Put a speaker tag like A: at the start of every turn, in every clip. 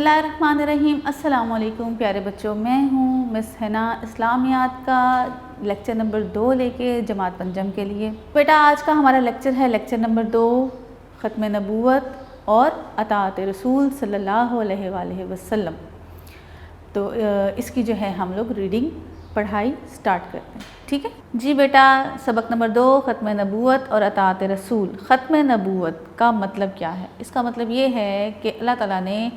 A: اللہ الرحمن الرحیم۔ السلام علیکم پیارے بچوں، میں ہوں مس حنا، اسلامیات کا لیکچر نمبر 2 لے کے جماعت پنجم کے لیے۔ بیٹا آج کا ہمارا لیکچر ہے لیکچر نمبر 2، ختم نبوت اور اطاعت رسول صلی اللہ علیہ وآلہ وسلم۔ تو اس کی جو ہے ہم لوگ ریڈنگ پڑھائی سٹارٹ کرتے ہیں، ٹھیک ہے جی بیٹا۔ سبق نمبر 2، ختم نبوت اور اطاعت رسول۔ ختم نبوت کا مطلب کیا ہے؟ اس کا مطلب یہ ہے کہ اللہ تعالیٰ نے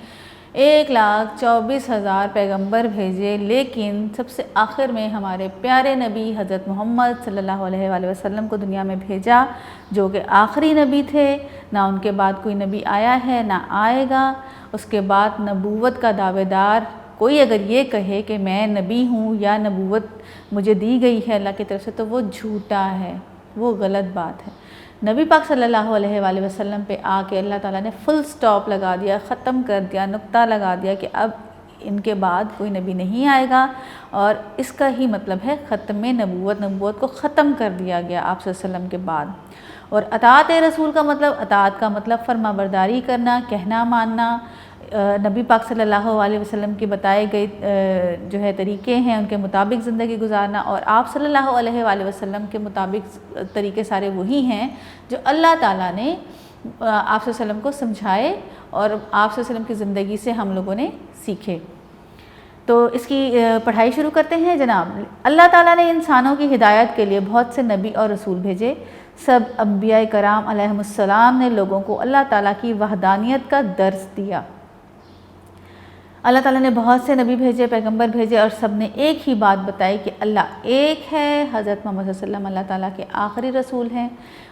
A: 1,24,000 پیغمبر بھیجے، لیکن سب سے آخر میں ہمارے پیارے نبی حضرت محمد صلی اللہ علیہ وآلہ وسلم کو دنیا میں بھیجا، جو کہ آخری نبی تھے۔ نہ ان کے بعد کوئی نبی آیا ہے نہ آئے گا۔ اس کے بعد نبوت کا دعوے دار کوئی اگر یہ کہے کہ میں نبی ہوں یا نبوت مجھے دی گئی ہے اللہ کی طرف سے، تو وہ جھوٹا ہے، وہ غلط بات ہے۔ نبی پاک صلی اللہ علیہ وآلہ وسلم پہ آ کے اللہ تعالیٰ نے فل سٹاپ لگا دیا، ختم کر دیا، نقطہ لگا دیا کہ اب ان کے بعد کوئی نبی نہیں آئے گا، اور اس کا ہی مطلب ہے ختم نبوت۔ نبوت کو ختم کر دیا گیا آپ صلی اللہ علیہ وسلم کے بعد۔ اور اطاعت رسول کا مطلب، اطاعت کا مطلب فرما برداری کرنا، کہنا ماننا، نبی پاک صلی اللہ علیہ وسلم کے بتائے گئے جو ہے طریقے ہیں ان کے مطابق زندگی گزارنا، اور آپ صلی اللہ علیہ وآلہ وسلم کے مطابق طریقے سارے وہی ہیں جو اللہ تعالیٰ نے آپ صلی اللہ علیہ وسلم کو سمجھائے اور آپ صلی اللہ علیہ وسلم کی زندگی سے ہم لوگوں نے سیکھے۔ تو اس کی پڑھائی شروع کرتے ہیں جناب۔ اللہ تعالیٰ نے انسانوں کی ہدایت کے لیے بہت سے نبی اور رسول بھیجے۔ سب انبیاء کرام علیہم السلام نے لوگوں کو اللہ تعالیٰ کی وحدانیت کا درس دیا۔ اللہ تعالیٰ نے بہت سے نبی بھیجے، پیغمبر بھیجے، اور سب نے ایک ہی بات بتائی کہ اللہ ایک ہے۔ حضرت محمد صلی اللہ علیہ وسلم اللہ تعالیٰ کے آخری رسول ہیں۔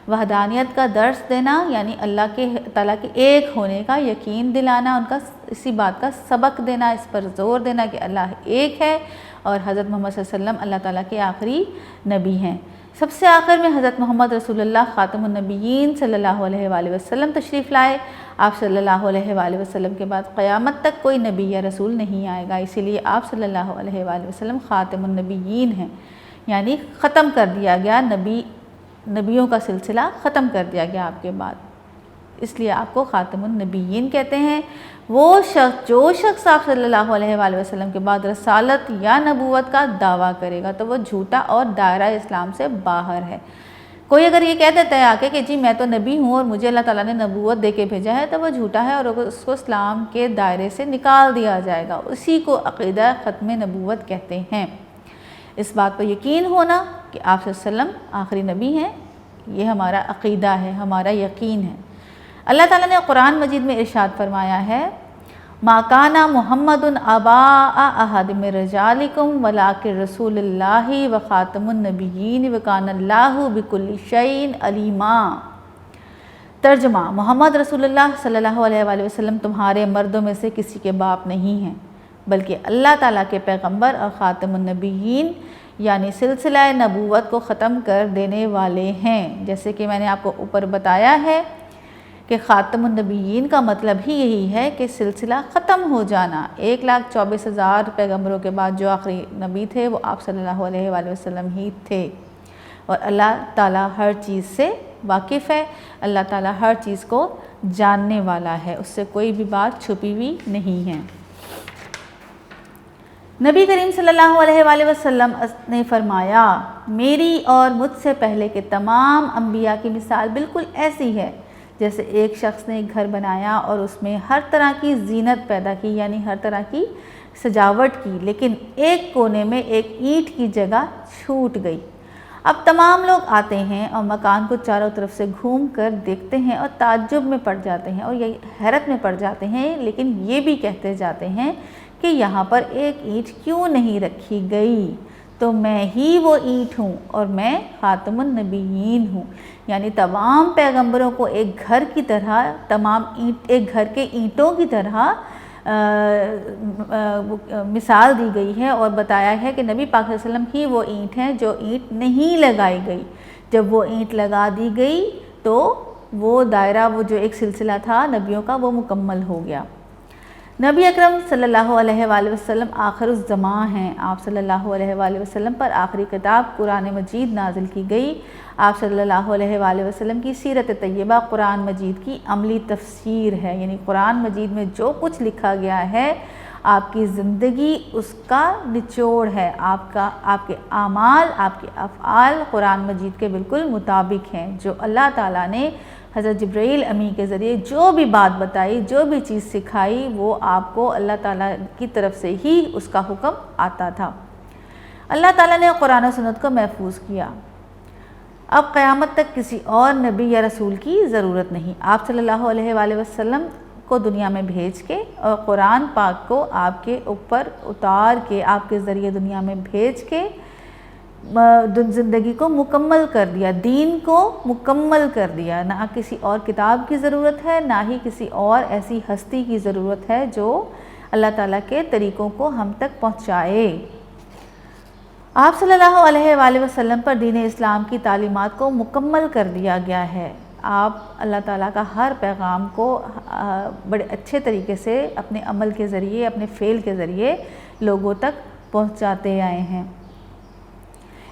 A: وحدانیت کا درس دینا یعنی اللہ کے تعالیٰ کے ایک ہونے کا یقین دلانا، ان کا اسی بات کا سبق دینا، اس پر زور دینا کہ اللہ ایک ہے اور حضرت محمد صلی اللہ علیہ وسلم اللہ تعالیٰ کے آخری نبی ہیں۔ سب سے آخر میں حضرت محمد رسول اللہ خاتم النبیین صلی اللہ علیہ وآلہ وسلم تشریف لائے۔ آپ صلی اللہ علیہ وآلہ وسلم کے بعد قیامت تک کوئی نبی یا رسول نہیں آئے گا، اسی لیے آپ صلی اللہ علیہ وآلہ وسلم خاتم النبیین ہیں، یعنی ختم کر دیا گیا، نبیوں کا سلسلہ ختم کر دیا گیا آپ کے بعد، اس لیے آپ کو خاتم النبیین کہتے ہیں۔ جو شخص آپ صلی اللہ علیہ وآلہ وسلم کے بعد رسالت یا نبوت کا دعویٰ کرے گا تو وہ جھوٹا اور دائرہ اسلام سے باہر ہے۔ کوئی اگر یہ کہہ دیتا ہے آکے کہ جی میں تو نبی ہوں اور مجھے اللہ تعالیٰ نے نبوت دے کے بھیجا ہے، تو وہ جھوٹا ہے اور اس کو اسلام کے دائرے سے نکال دیا جائے گا۔ اسی کو عقیدہ ختم نبوت کہتے ہیں۔ اس بات پر یقین ہونا کہ آپ صلی اللہ علیہ وسلم آخری نبی ہیں، یہ ہمارا عقیدہ ہے، ہمارا یقین ہے۔ اللہ تعالیٰ نے قرآن مجید میں ارشاد فرمایا ہے، مَا كَانَ مُحَمَّدٌ أَبَاءَ أَحَدٍ مِّن رِّجَالِكُمْ وَلَٰكِن رَّسُولُ اللَّهِ وَخَاتَمُ النَّبِيِّينَ وَكَانَ اللَّهُ بِكُلِّ شَيْءٍ عَلِيمًا۔ ترجمہ، محمد رسول اللہ صلی اللہ علیہ وآلہ وسلم تمہارے مردوں میں سے کسی کے باپ نہیں ہیں، بلکہ اللہ تعالیٰ کے پیغمبر اور خاتم النبیین یعنی سلسلہ نبوت کو ختم کر دینے والے ہیں۔ جیسے کہ میں نے آپ کو اوپر بتایا ہے کہ خاتم النبیین کا مطلب ہی یہی ہے کہ سلسلہ ختم ہو جانا۔ 1,24,000 پیغمبروں کے بعد جو آخری نبی تھے وہ آپ صلی اللہ علیہ وآلہ وسلم ہی تھے، اور اللہ تعالیٰ ہر چیز سے واقف ہے، اللہ تعالیٰ ہر چیز کو جاننے والا ہے، اس سے کوئی بھی بات چھپی ہوئی نہیں ہے۔ نبی کریم صلی اللہ علیہ وآلہ وسلم نے فرمایا، میری اور مجھ سے پہلے کے تمام انبیاء کی مثال بالکل ایسی ہے جیسے ایک شخص نے ایک گھر بنایا اور اس میں ہر طرح کی زینت پیدا کی، یعنی ہر طرح کی سجاوٹ کی، لیکن ایک کونے میں ایک اینٹ کی جگہ چھوٹ گئی۔ اب تمام لوگ آتے ہیں اور مکان کو چاروں طرف سے گھوم کر دیکھتے ہیں اور تعجب میں پڑ جاتے ہیں اور یہ حیرت میں پڑ جاتے ہیں، لیکن یہ بھی کہتے جاتے ہیں کہ یہاں پر ایک اینٹ کیوں نہیں رکھی گئی؟ تو میں ہی وہ اینٹ ہوں اور میں خاتم النبیین ہوں، یعنی تمام پیغمبروں کو ایک گھر کی طرح، ایک گھر کے اینٹوں کی طرح مثال دی گئی ہے اور بتایا ہے کہ نبی پاک صلی اللہ علیہ وسلم ہی وہ اینٹ ہیں جو اینٹ نہیں لگائی گئی۔ جب وہ اینٹ لگا دی گئی تو وہ دائرہ، وہ جو ایک سلسلہ تھا نبیوں کا، وہ مکمل ہو گیا۔ نبی اکرم صلی اللہ علیہ وآلہ وسلم آخر الزماں ہیں۔ آپ صلی اللہ علیہ وآلہ وسلم پر آخری کتاب قرآن مجید نازل کی گئی۔ آپ صلی اللہ علیہ وآلہ وسلم کی سیرت طیبہ قرآن مجید کی عملی تفسیر ہے، یعنی قرآن مجید میں جو کچھ لکھا گیا ہے آپ کی زندگی اس کا نچوڑ ہے، آپ کے اعمال، آپ کے افعال قرآن مجید کے بالکل مطابق ہیں۔ جو اللہ تعالیٰ نے حضرت جبرائیل امی کے ذریعے جو بھی بات بتائی، جو بھی چیز سکھائی، وہ آپ کو اللہ تعالیٰ کی طرف سے ہی اس کا حکم آتا تھا۔ اللہ تعالیٰ نے قرآن و سنت کو محفوظ کیا۔ اب قیامت تک کسی اور نبی یا رسول کی ضرورت نہیں۔ آپ صلی اللہ علیہ وآلہ وسلم کو دنیا میں بھیج کے اور قرآن پاک کو آپ کے اوپر اتار کے، آپ کے ذریعے دنیا میں بھیج کے زندگی کو مکمل کر دیا، دین کو مکمل کر دیا۔ نہ کسی اور کتاب کی ضرورت ہے، نہ ہی کسی اور ایسی ہستی کی ضرورت ہے جو اللہ تعالیٰ کے طریقوں کو ہم تک پہنچائے۔ آپ صلی اللہ علیہ وآلہ وسلم پر دین اسلام کی تعلیمات کو مکمل کر دیا گیا ہے۔ آپ اللہ تعالیٰ کا ہر پیغام کو بڑے اچھے طریقے سے اپنے عمل کے ذریعے، اپنے فعل کے ذریعے لوگوں تک پہنچاتے آئے ہیں۔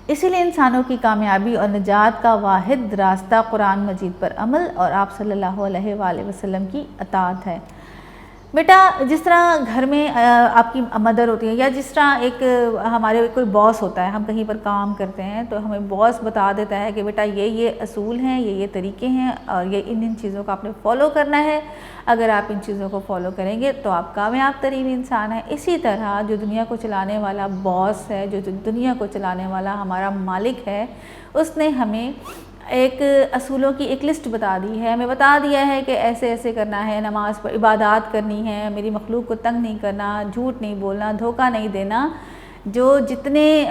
A: اسی لیے انسانوں کی کامیابی اور نجات کا واحد راستہ قرآن مجید پر عمل اور آپ صلی اللہ علیہ وآلہ وسلم کی اطاعت ہے۔ بیٹا، جس طرح گھر میں آپ کی مدر ہوتی ہے، یا جس طرح ایک ہمارے کوئی باس ہوتا ہے، ہم کہیں پر کام کرتے ہیں تو ہمیں باس بتا دیتا ہے کہ بیٹا یہ اصول ہیں، یہ طریقے ہیں اور یہ ان چیزوں کو آپ نے فالو کرنا ہے۔ اگر آپ ان چیزوں کو فالو کریں گے تو آپ کامیاب ترین انسان ہیں۔ اسی طرح جو دنیا کو چلانے والا باس ہے، جو دنیا کو چلانے والا ہمارا مالک ہے، اس نے ہمیں ایک اصولوں کی ایک لسٹ بتا دی ہے، ہمیں بتا دیا ہے کہ ایسے ایسے کرنا ہے، نماز پر عبادات کرنی ہے، میری مخلوق کو تنگ نہیں کرنا، جھوٹ نہیں بولنا، دھوکہ نہیں دینا، جو جتنے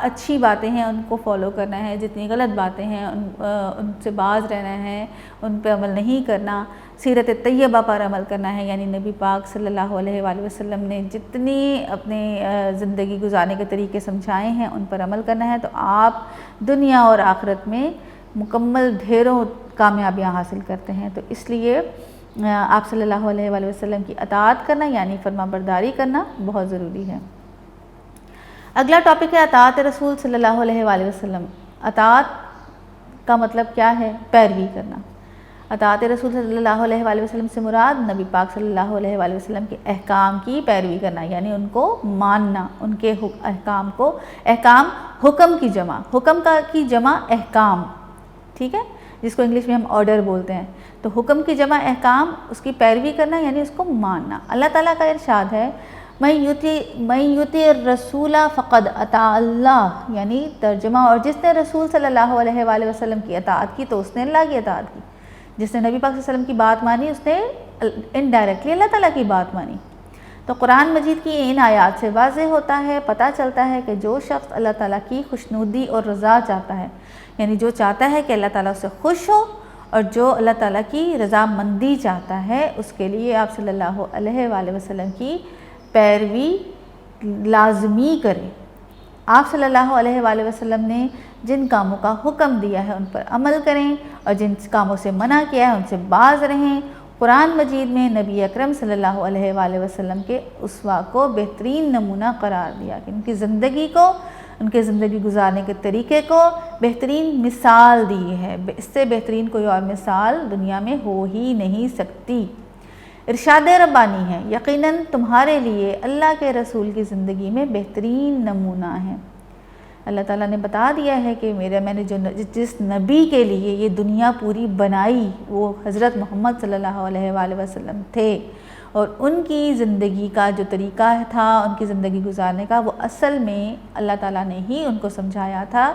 A: اچھی باتیں ہیں ان کو فالو کرنا ہے، جتنی غلط باتیں ہیں ان سے باز رہنا ہے، ان پہ عمل نہیں کرنا، سیرت طیبہ پر عمل کرنا ہے، یعنی نبی پاک صلی اللہ علیہ وآلہ وسلم نے جتنی اپنے زندگی گزارنے کے طریقے سمجھائے ہیں ان پر عمل کرنا ہے، تو آپ دنیا اور آخرت میں مکمل ڈھیروں کامیابیاں حاصل کرتے ہیں۔ تو اس لیے آپ صلی اللہ علیہ وآلہ وسلم کی اطاعت کرنا یعنی فرما برداری کرنا بہت ضروری ہے۔ اگلا ٹاپک ہے اطاعت رسول صلی اللہ علیہ وآلہ وسلم۔ اطاعت کا مطلب کیا ہے؟ پیروی کرنا۔ اطاعت رسول صلی اللہ علیہ وآلہ وسلم سے مراد نبی پاک صلی اللہ علیہ وآلہ وسلم کے احکام کی پیروی کرنا، یعنی ان کو ماننا، ان کے احکام کو، احکام حکم کی جمع، حکم کی جمع احکام، ٹھیک ہے، جس کو انگلش میں ہم آرڈر بولتے ہیں۔ تو حکم کی جمع احکام، اس کی پیروی کرنا یعنی اس کو ماننا۔ اللہ تعالیٰ کا ارشاد ہے مَن یُطِعِ الرَّسُولَ فَقَدْ أَطَاعَ اللَّهَ، یعنی ترجمہ، اور جس نے رسول صلی اللہ علیہ وآلہ وسلم کی اطاعت کی تو اس نے اللہ کی اطاعت کی۔ جس نے نبی پاک صلی اللہ علیہ وسلم کی بات مانی اس نے انڈائریکٹلی اللہ تعالیٰ کی بات مانی۔ تو قرآن مجید کی ان آیات سے واضح ہوتا ہے، پتہ چلتا ہے کہ جو شخص اللہ تعالیٰ کی خوشنودی اور رضا چاہتا ہے، یعنی جو چاہتا ہے کہ اللہ تعالیٰ اس سے خوش ہو، اور جو اللہ تعالیٰ کی رضا مندی چاہتا ہے، اس کے لیے آپ صلی اللہ علیہ وآلہ وسلم کی پیروی لازمی کرے۔ آپ صلی اللہ علیہ وآلہ وسلم نے جن کاموں کا حکم دیا ہے ان پر عمل کریں، اور جن کاموں سے منع کیا ہے ان سے باز رہیں۔ قرآن مجید میں نبی اکرم صلی اللہ علیہ وآلہ وسلم کے اسوہ کو بہترین نمونہ قرار دیا کہ ان کی زندگی کو، ان کے زندگی گزارنے کے طریقے کو بہترین مثال دی ہے۔ اس سے بہترین کوئی اور مثال دنیا میں ہو ہی نہیں سکتی۔ ارشاد ربانی ہے، یقیناً تمہارے لیے اللہ کے رسول کی زندگی میں بہترین نمونہ ہے۔ اللہ تعالیٰ نے بتا دیا ہے کہ میں نے جس نبی کے لیے یہ دنیا پوری بنائی وہ حضرت محمد صلی اللہ علیہ وآلہ وسلم تھے، اور ان کی زندگی کا جو طریقہ تھا، ان کی زندگی گزارنے کا، وہ اصل میں اللہ تعالیٰ نے ہی ان کو سمجھایا تھا۔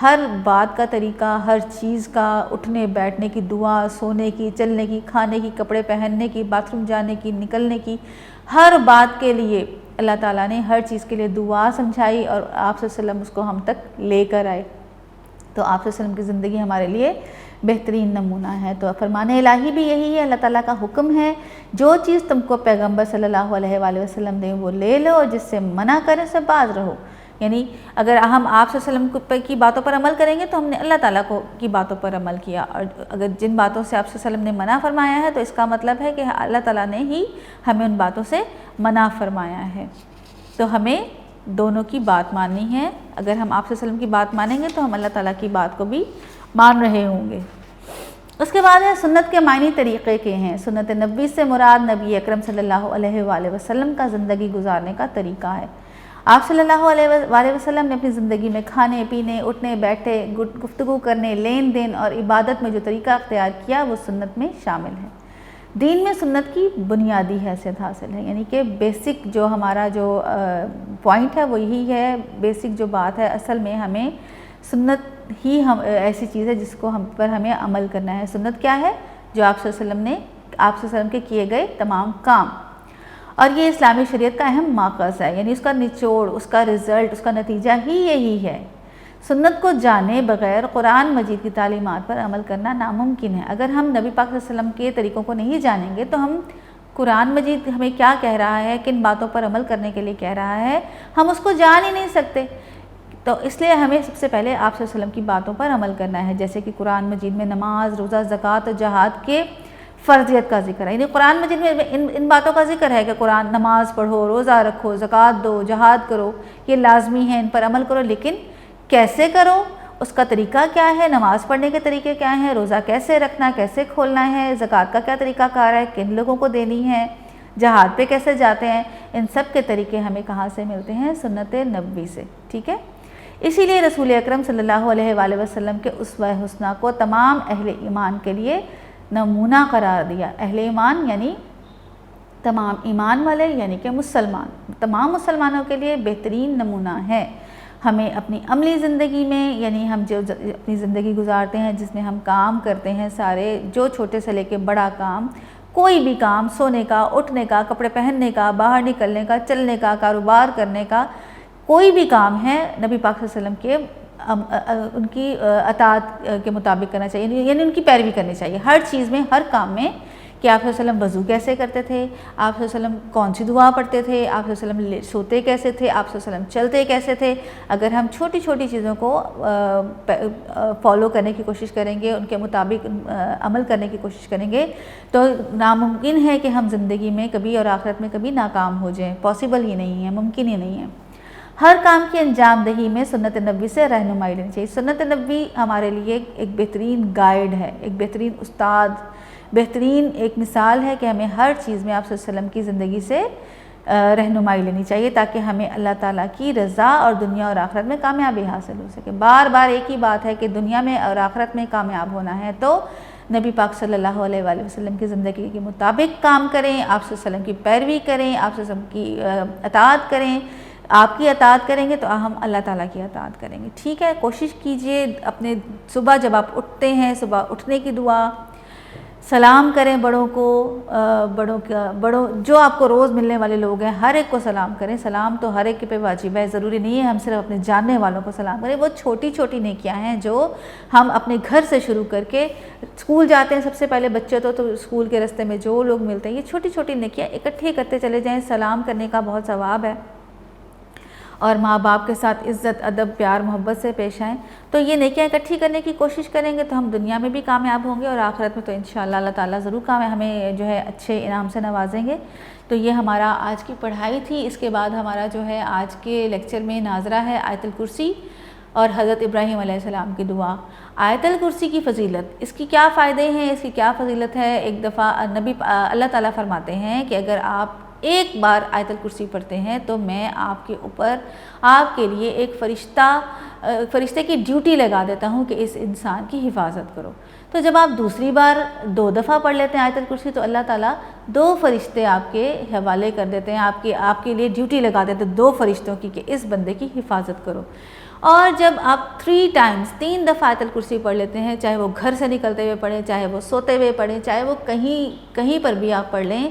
A: ہر بات کا طریقہ، ہر چیز کا، اٹھنے بیٹھنے کی، دعا، سونے کی، چلنے کی، کھانے کی، کپڑے پہننے کی، باتھ روم جانے کی، نکلنے کی، ہر بات کے لیے اللہ تعالیٰ نے ہر چیز کے لیے دعا سمجھائی، اور آپ صلی اللہ علیہ وسلم اس کو ہم تک لے کر آئے۔ تو آپ صلی اللہ علیہ وسلم کی زندگی ہمارے لیے بہترین نمونہ ہے۔ تو فرمان الہی بھی یہی ہے، اللہ تعالیٰ کا حکم ہے، جو چیز تم کو پیغمبر صلی اللہ علیہ وآلہ وسلم دیں وہ لے لو، اور جس سے منع کریں سے باز رہو۔ یعنی اگر ہم آپ صلی اللہ علیہ وسلم کی باتوں پر عمل کریں گے تو ہم نے اللہ تعالیٰ کی باتوں پر عمل کیا، اور اگر جن باتوں سے آپ صلی اللہ علیہ وسلم نے منع فرمایا ہے تو اس کا مطلب ہے کہ اللہ تعالیٰ نے ہی ہمیں ان باتوں سے منع فرمایا ہے۔ تو ہمیں دونوں کی بات ماننی ہے، اگر ہم آپ صلی اللہ علیہ وسلم کی بات مانیں گے تو ہم اللہ تعالیٰ کی بات کو بھی مان رہے ہوں گے۔ اس کے بعد ہے سنت کے معنی طریقے کے ہیں۔ سنت نبوی سے مراد نبی اکرم صلی اللہ علیہ وآلہ وسلم کا زندگی گزارنے کا طریقہ ہے۔ آپ صلی اللہ علیہ وآلہ وسلم نے اپنی زندگی میں کھانے پینے، اٹھنے بیٹھے، گفتگو کرنے، لین دین اور عبادت میں جو طریقہ اختیار کیا وہ سنت میں شامل ہے۔ دین میں سنت کی بنیادی حیثیت حاصل ہے، یعنی کہ بیسک جو ہمارا جو پوائنٹ ہے وہ یہی ہے، بیسک جو بات ہے، اصل میں ہمیں سنت ہی ایسی چیز ہے جس کو ہمیں عمل کرنا ہے۔ سنت کیا ہے؟ جو آپ صلی اللہ علیہ وسلم نے آپ صلی اللہ علیہ وسلم کے کیے گئے تمام کام، اور یہ اسلامی شریعت کا اہم ماخذ ہے، یعنی اس کا نچوڑ، اس کا رزلٹ، اس کا نتیجہ ہی یہی ہے۔ سنت کو جانے بغیر قرآن مجید کی تعلیمات پر عمل کرنا ناممکن ہے۔ اگر ہم نبی پاک صلی اللہ علیہ وسلم کے طریقوں کو نہیں جانیں گے تو ہم قرآن مجید ہمیں کیا کہہ رہا ہے، کن باتوں پر عمل کرنے کے لیے کہہ رہا ہے، ہم اس کو جان ہی نہیں سکتے۔ تو اس لیے ہمیں سب سے پہلے آپ صلی اللہ علیہ وسلم کی باتوں پر عمل کرنا ہے، جیسے کہ قرآن مجید میں نماز، روزہ، زکوٰۃ اور جہاد کے فرضیت کا ذکر ہے، یعنی قرآن مجید میں ان باتوں کا ذکر ہے کہ قرآن نماز پڑھو، روزہ رکھو، زکوٰۃ دو، جہاد کرو، یہ لازمی ہے، ان پر عمل کرو، لیکن کیسے کرو، اس کا طریقہ کیا ہے، نماز پڑھنے کے طریقے کیا ہیں، روزہ کیسے رکھنا، کیسے کھولنا ہے، زکوٰۃ کا کیا طریقہ کار ہے، کن لوگوں کو دینی ہے، جہاد پہ کیسے جاتے ہیں، ان سب کے طریقے ہمیں کہاں سے ملتے ہیں؟ سنت نبوی سے، ٹھیک ہے۔ اسی لیے رسول اکرم صلی اللہ علیہ وآلہ وسلم کے اسوہ حسنہ کو تمام اہل ایمان کے لیے نمونہ قرار دیا۔ اہل ایمان یعنی تمام ایمان والے، یعنی کہ مسلمان، تمام مسلمانوں کے لیے بہترین نمونہ ہے۔ ہمیں اپنی عملی زندگی میں، یعنی ہم جو اپنی زندگی گزارتے ہیں جس میں ہم کام کرتے ہیں، سارے جو چھوٹے سے لے کے بڑا کام، کوئی بھی کام، سونے کا، اٹھنے کا، کپڑے پہننے کا، باہر نکلنے کا، چلنے کا، کاروبار کرنے کا، کوئی بھی کام ہے نبی پاک صلی اللہ علیہ وسلم کے ان کی اطاعت کے مطابق کرنا چاہیے، یعنی ان کی پیروی کرنی چاہیے ہر چیز میں، ہر کام میں، کہ آپ صلی اللہ علیہ وسلم وضو کیسے کرتے تھے، آپ صلی اللہ علیہ وسلم کون سی دعا پڑھتے تھے، آپ صلی اللہ علیہ وسلم سوتے کیسے تھے، آپ صلی اللہ علیہ وسلم چلتے کیسے تھے۔ اگر ہم چھوٹی چھوٹی چیزوں کو فالو کرنے کی کوشش کریں گے، ان کے مطابق عمل کرنے کی کوشش کریں گے، تو ناممکن ہے کہ ہم زندگی میں کبھی اور آخرت میں کبھی ناکام ہو جائیں، پاسبل ہی نہیں ہے، ممکن ہی نہیں ہے۔ ہر کام کی انجام دہی میں سنت نبوی سے رہنمائی لینی چاہیے۔ سنت نبوی ہمارے لیے ایک بہترین گائیڈ ہے، ایک بہترین استاد، بہترین ایک مثال ہے کہ ہمیں ہر چیز میں آپ صلی اللہ علیہ وسلم کی زندگی سے رہنمائی لینی چاہیے، تاکہ ہمیں اللہ تعالیٰ کی رضا اور دنیا اور آخرت میں کامیابی حاصل ہو سکے۔ بار بار ایک ہی بات ہے کہ دنیا میں اور آخرت میں کامیاب ہونا ہے تو نبی پاک صلی اللہ علیہ وآلہ وسلم کی زندگی کے مطابق کام کریں، آپ صلی اللہ علیہ وسلم کی پیروی کریں، آپ صلی اللہ علیہ وسلم کی اطاعت کریں۔ آپ کی اطاعت کریں گے تو ہم اللہ تعالیٰ کی اطاعت کریں گے، ٹھیک ہے۔ کوشش کیجئے اپنے صبح جب آپ اٹھتے ہیں، صبح اٹھنے کی دعا، سلام کریں بڑوں کو، بڑوں جو آپ کو روز ملنے والے لوگ ہیں ہر ایک کو سلام کریں۔ سلام تو ہر ایک پہ واجب ہے، ضروری نہیں ہے ہم صرف اپنے جاننے والوں کو سلام کریں۔ وہ چھوٹی چھوٹی نیکیاں ہیں جو ہم اپنے گھر سے شروع کر کے اسکول جاتے ہیں، سب سے پہلے بچے تو اسکول کے راستے میں جو لوگ ملتے ہیں، یہ چھوٹی چھوٹی نیکیاں اکٹھی کرتے چلے جائیں۔ سلام کرنے کا بہت ثواب ہے، اور ماں باپ کے ساتھ عزت، ادب، پیار، محبت سے پیش آئیں، تو یہ نیکیاں اکٹھی کرنے کی کوشش کریں گے تو ہم دنیا میں بھی کامیاب ہوں گے، اور آخرت میں تو انشاءاللہ اللہ تعالیٰ ضرور ہمیں جو ہے اچھے انعام سے نوازیں گے۔ تو یہ ہمارا آج کی پڑھائی تھی۔ اس کے بعد ہمارا جو ہے آج کے لیکچر میں ناظرہ ہے آیت الکرسی اور حضرت ابراہیم علیہ السلام کی دعا۔ آیت الکرسی کی فضیلت، اس کی کیا فائدے ہیں، اس کی کیا فضیلت ہے۔ ایک دفعہ اللہ تعالیٰ فرماتے ہیں کہ اگر آپ ایک بار آیت الکرسی پڑھتے ہیں تو میں آپ کے اوپر، آپ کے لیے ایک فرشتے کی ڈیوٹی لگا دیتا ہوں کہ اس انسان کی حفاظت کرو۔ تو جب آپ دوسری بار 2 دفعہ پڑھ لیتے ہیں آیت الکرسی تو اللہ تعالیٰ 2 فرشتے آپ کے حوالے کر دیتے ہیں، آپ کے لیے ڈیوٹی لگا دیتے ہیں 2 فرشتوں کی کہ اس بندے کی حفاظت کرو۔ اور جب آپ 3 دفعہ آیت الکرسی پڑھ لیتے ہیں، چاہے وہ گھر سے نکلتے ہوئے پڑھیں، چاہے وہ سوتے ہوئے پڑھیں، چاہے وہ کہیں پر بھی آپ پڑھ لیں،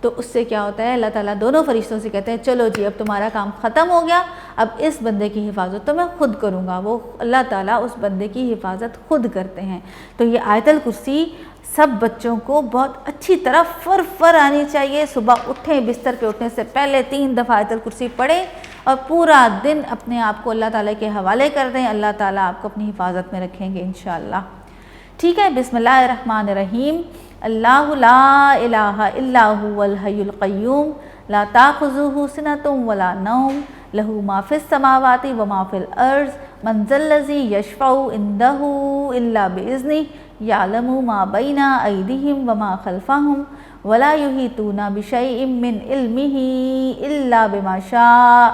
A: تو اس سے کیا ہوتا ہے، اللہ تعالیٰ دونوں فرشتوں سے کہتے ہیں چلو جی اب تمہارا کام ختم ہو گیا، اب اس بندے کی حفاظت تو میں خود کروں گا۔ وہ اللہ تعالیٰ اس بندے کی حفاظت خود کرتے ہیں۔ تو یہ آیت الکرسی سب بچوں کو بہت اچھی طرح فر آنی چاہیے۔ صبح اٹھیں، بستر پہ اٹھنے سے پہلے 3 دفعہ آیت الکرسی پڑھیں اور پورا دن اپنے آپ کو اللہ تعالیٰ کے حوالے کر دیں، اللہ تعالیٰ آپ کو اپنی حفاظت میں رکھیں گے انشاءاللہ۔ ٹھیک ہے، بسم اللہ الرحمن الرحیم۔ اللہ لا الہ الا هو الحی القیوم لا تاخذہ سنۃ ولا نوم لہ ما فی السماوات وما فی الارض من ذا الذی یشفع عندہ الا باذنہ یعلم ما بین ایدیہم وما خلفہم ولا یحیطون بشیء من علمہ الا بما شاء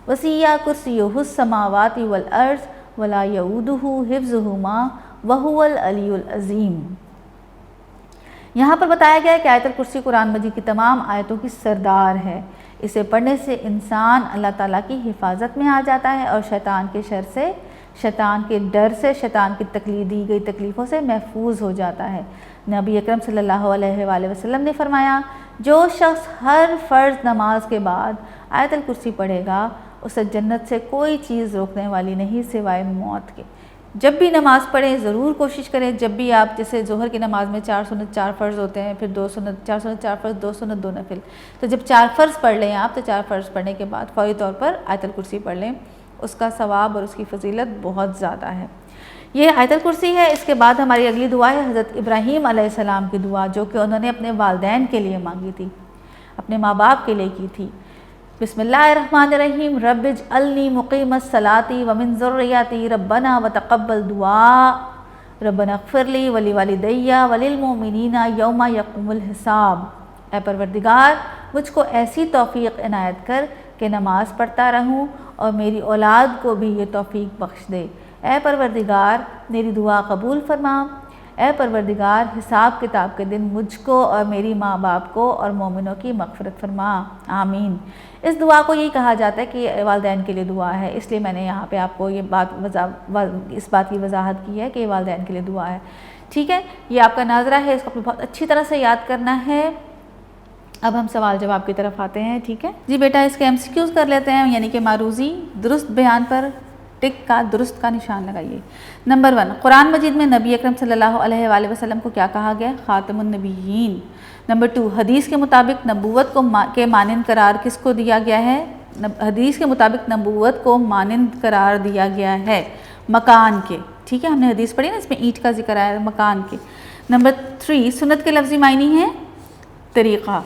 A: وسع کرسیہ السماوات والارض ولا یؤودہ حفظہما وہو العلی العظیم۔ یہاں پر بتایا گیا ہے کہ آیت الکرسی قرآن مجید کی تمام آیتوں کی سردار ہے۔ اسے پڑھنے سے انسان اللہ تعالیٰ کی حفاظت میں آ جاتا ہے اور شیطان کے شر سے، شیطان کے ڈر سے، شیطان کی دی گئی تکلیفوں سے محفوظ ہو جاتا ہے۔ نبی اکرم صلی اللہ علیہ وآلہ وسلم نے فرمایا، جو شخص ہر فرض نماز کے بعد آیت الکرسی پڑھے گا، اسے جنت سے کوئی چیز روکنے والی نہیں سوائے موت کے۔ جب بھی نماز پڑھیں ضرور کوشش کریں، جب بھی آپ جیسے ظہر کی نماز میں 4 سنت 4 فرض ہوتے ہیں، پھر 2 سنت 4 سنت 4 فرض 2 سنت 2 نفل، تو جب 4 فرض پڑھ لیں آپ، تو 4 فرض پڑھنے کے بعد فوری طور پر آیت الکرسی پڑھ لیں، اس کا ثواب اور اس کی فضیلت بہت زیادہ ہے۔ یہ آیت الکرسی ہے۔ اس کے بعد ہماری اگلی دعا ہے حضرت ابراہیم علیہ السلام کی دعا، جو کہ انہوں نے اپنے والدین کے لیے مانگی تھی، اپنے ماں باپ کے لیے کی تھی۔ بسم اللہ الرحمن الرحیم۔ رب اجعلنی مقیم الصلاۃ ومن ذریتی ربنا وتقبل دعاء ربنا اغفر لی ولوالدی وللمؤمنین یوم یقوم الحساب۔ اے پروردگار، مجھ کو ایسی توفیق عنایت کر کہ نماز پڑھتا رہوں اور میری اولاد کو بھی یہ توفیق بخش دے۔ اے پروردگار، میری دعا قبول فرما۔ اے پروردگار، حساب کتاب کے دن مجھ کو اور میری ماں باپ کو اور مومنوں کی مغفرت فرما، آمین۔ اس دعا کو یہی کہا جاتا ہے کہ والدین کے لیے دعا ہے، اس لیے میں نے یہاں پہ آپ کو یہ اس بات کی وضاحت کی ہے کہ یہ والدین کے لیے دعا ہے۔ ٹھیک ہے، یہ آپ کا ناظرہ ہے، اس کو بہت اچھی طرح سے یاد کرنا ہے۔ اب ہم سوال جواب کی طرف آتے ہیں۔ ٹھیک ہے جی بیٹا، اس کے MCQs کر لیتے ہیں، یعنی کہ معروضی درست بیان پر ٹک کا درست کا نشان لگائیے۔ نمبر 1، قرآن مجید میں نبی اکرم صلی اللہ علیہ وآلہ وسلم کو کیا کہا گیا؟ خاتم النبیین۔ نمبر 2، حدیث کے مطابق نبوت کے مانند قرار کس کو دیا گیا ہے؟ حدیث کے مطابق نبوت کو مانند قرار دیا گیا ہے مکان کے۔ ٹھیک ہے، ہم نے حدیث پڑھی نا، اس میں اینٹ کا ذکر آیا مکان کے۔ نمبر 3، سنت کے لفظی معنی ہے طریقہ۔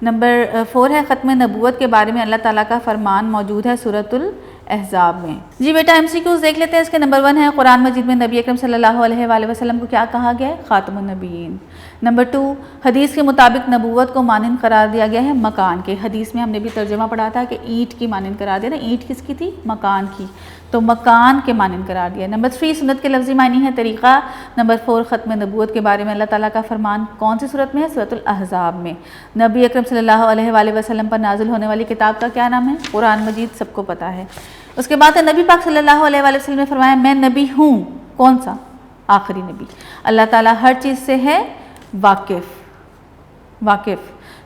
A: نمبر 4 ہے ختم نبوت کے بارے میں اللہ تعالیٰ کا فرمان موجود ہے سورۃ الاحزاب میں۔ جی بیٹا MCQs دیکھ لیتے ہیں۔ اس کے نمبر 1 ہے قرآن مجید میں نبی اکرم صلی اللہ علیہ وآلہ وسلم کو کیا کہا گیا ہے؟ خاتم النبیین۔ نمبر 2، حدیث کے مطابق نبوت کو مانند قرار دیا گیا ہے مکان کے۔ حدیث میں ہم نے بھی ترجمہ پڑھا تھا کہ اینٹ کی مانند قرار دیا نا، اینٹ کس کی تھی؟ مکان کی، تو مکان کے مانند قرار دیا۔ نمبر 3، سنت کے لفظی معنی ہے طریقہ۔ نمبر 4، ختم نبوت کے بارے میں اللہ تعالیٰ کا فرمان کون سی صورت میں ہے؟ سورۃ الاحزاب میں۔ نبی اکرم صلی اللہ علیہ وآلہ وسلم پر نازل ہونے والی کتاب کا کیا نام ہے؟ قرآن مجید، سب کو پتہ ہے۔ اس کے بعد نبی پاک صلی اللہ علیہ وآلہ وسلم نے فرمایا، میں نبی ہوں۔ کون سا؟ آخری نبی۔ اللہ تعالیٰ ہر چیز سے ہے واقف۔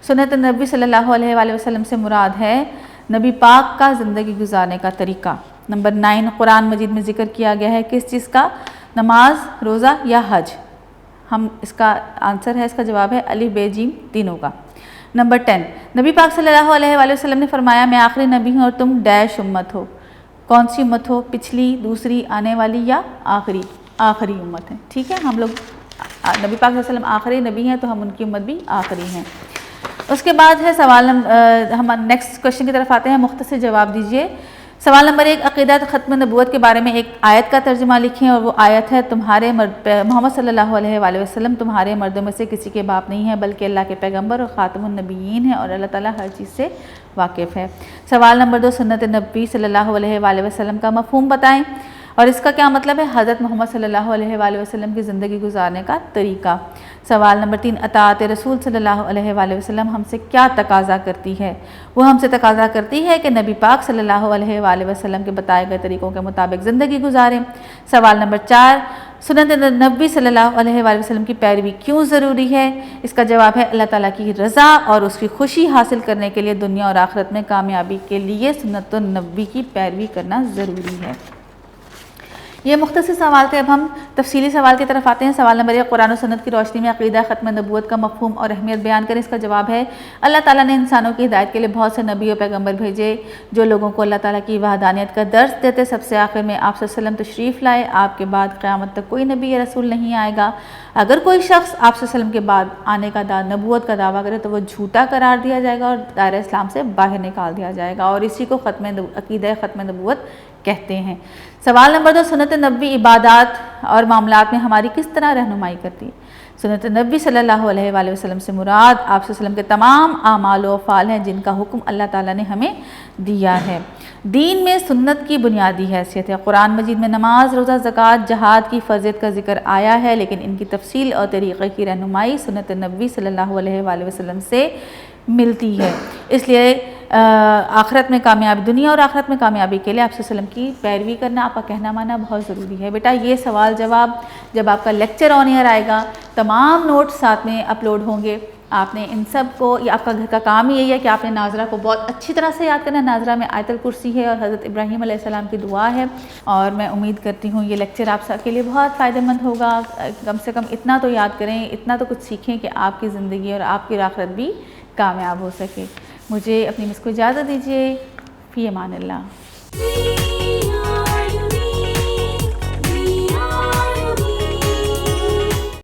A: سنت نبی صلی اللہ علیہ وآلہ وسلم سے مراد ہے نبی پاک کا زندگی گزارنے کا طریقہ۔ نمبر 9، قرآن مجید میں ذکر کیا گیا ہے کس چیز کا؟ نماز، روزہ یا حج؟ ہم اس کا آنسر ہے، اس کا جواب ہے الف ب ج تینوں کا۔ نمبر 10، نبی پاک صلی اللہ علیہ وآلہ وسلم نے فرمایا، میں آخری نبی ہوں اور تم ڈیش امت ہو۔ کون سی امت ہو؟ پچھلی، دوسری، آنے والی یا آخری؟ آخری امت ہے۔ ٹھیک ہے، ہم لوگ نبی پاک صلی اللہ علیہ وسلم آخری نبی ہیں تو ہم ان کی امت بھی آخری ہیں۔ اس کے بعد ہے سوال ہم نیکسٹ کوشچن کی طرف آتے ہیں، مختصر جواب دیجئے۔ سوال نمبر 1، عقیدہ ختم نبوت کے بارے میں ایک آیت کا ترجمہ لکھیں، اور وہ آیت ہے محمد صلی اللہ علیہ وآلہ وسلم تمہارے مردوں میں سے کسی کے باپ نہیں ہے بلکہ اللہ کے پیغمبر اور خاتم النبیین ہیں، اور اللہ تعالیٰ ہر چیز سے واقف ہے۔ سوال نمبر 2، سنت نبی صلی اللہ علیہ وآلہ وسلم کا مفہوم بتائیں، اور اس کا کیا مطلب ہے؟ حضرت محمد صلی اللہ علیہ وآلہ وسلم کی زندگی گزارنے کا طریقہ۔ سوال نمبر 3، اطاعت رسول صلی اللہ علیہ وآلہ وسلم ہم سے کیا تقاضا کرتی ہے؟ وہ ہم سے تقاضا کرتی ہے کہ نبی پاک صلی اللہ علیہ وآلہ وسلم کے بتائے گئے طریقوں کے مطابق زندگی گزاریں۔ سوال نمبر 4، سنت نبی صلی اللہ علیہ وآلہ وسلم کی پیروی کیوں ضروری ہے؟ اس کا جواب ہے اللہ تعالیٰ کی رضا اور اس کی خوشی حاصل کرنے کے لیے دنیا اور آخرت میں کامیابی کے لیے سنت النبی کی پیروی کرنا ضروری ہے۔ یہ مختصر سوال تھے، اب ہم تفصیلی سوال کی طرف آتے ہیں۔ سوال نمبر 1، قرآن و سنت کی روشنی میں عقیدہ ختم نبوت کا مفہوم اور اہمیت بیان کریں۔ اس کا جواب ہے، اللہ تعالیٰ نے انسانوں کی ہدایت کے لیے بہت سے نبی و پیغمبر بھیجے جو لوگوں کو اللہ تعالیٰ کی وحدانیت کا درس دیتے۔ سب سے آخر میں آپ صلی اللہ علیہ وسلم تشریف لائے، آپ کے بعد قیامت تک کوئی نبی یا رسول نہیں آئے گا۔ اگر کوئی شخص آپ صلی اللہ علیہ وسلم کے بعد آنے کا نبوت کا دعویٰ کرے تو وہ جھوٹا قرار دیا جائے گا اور دائرہ اسلام سے باہر نکال دیا جائے گا، اور اسی کو عقیدہ ختم نبوت کہتے ہیں۔ سوال نمبر 2، سنت نبوی عبادات اور معاملات میں ہماری کس طرح رہنمائی کرتی ہے؟ سنت نبی صلی اللہ علیہ وآلہ وسلم سے مراد آپ صلی اللہ علیہ وسلم کے تمام اعمال و افعال ہیں جن کا حکم اللہ تعالیٰ نے ہمیں دیا ہے۔ دین میں سنت کی بنیادی حیثیت ہے۔ قرآن مجید میں نماز، روزہ، زکوٰۃ، جہاد کی فرضیت کا ذکر آیا ہے، لیکن ان کی تفصیل اور طریقے کی رہنمائی سنت نبی صلی اللہ علیہ وآلہ وسلم سے ملتی ہے۔ اس لیے آخرت میں کامیابی، دنیا اور آخرت میں کامیابی کے لیے آپ صلی اللہ علیہ وسلم کی پیروی کرنا، آپ کا کہنا ماننا بہت ضروری ہے۔ بیٹا یہ سوال جواب جب آپ کا لیکچر آن ایئر آئے گا، تمام نوٹس ساتھ میں اپلوڈ ہوں گے، آپ نے ان سب کو، یہ آپ کا گھر کا کام ہی یہی ہے کہ آپ نے ناظرہ کو بہت اچھی طرح سے یاد کرنا ہے۔ ناظرہ میں آیت الکرسی ہے اور حضرت ابراہیم علیہ السلام کی دعا ہے، اور میں امید کرتی ہوں یہ لیکچر آپ سب کے لیے بہت فائدہ مند ہوگا۔ کم سے کم اتنا تو یاد کریں، اتنا تو کچھ سیکھیں کہ آپ کی زندگی اور آپ کی آخرت بھی کامیاب ہو سکے۔ مجھے اپنی مس کو اجازت دیجیے، فی امان اللہ۔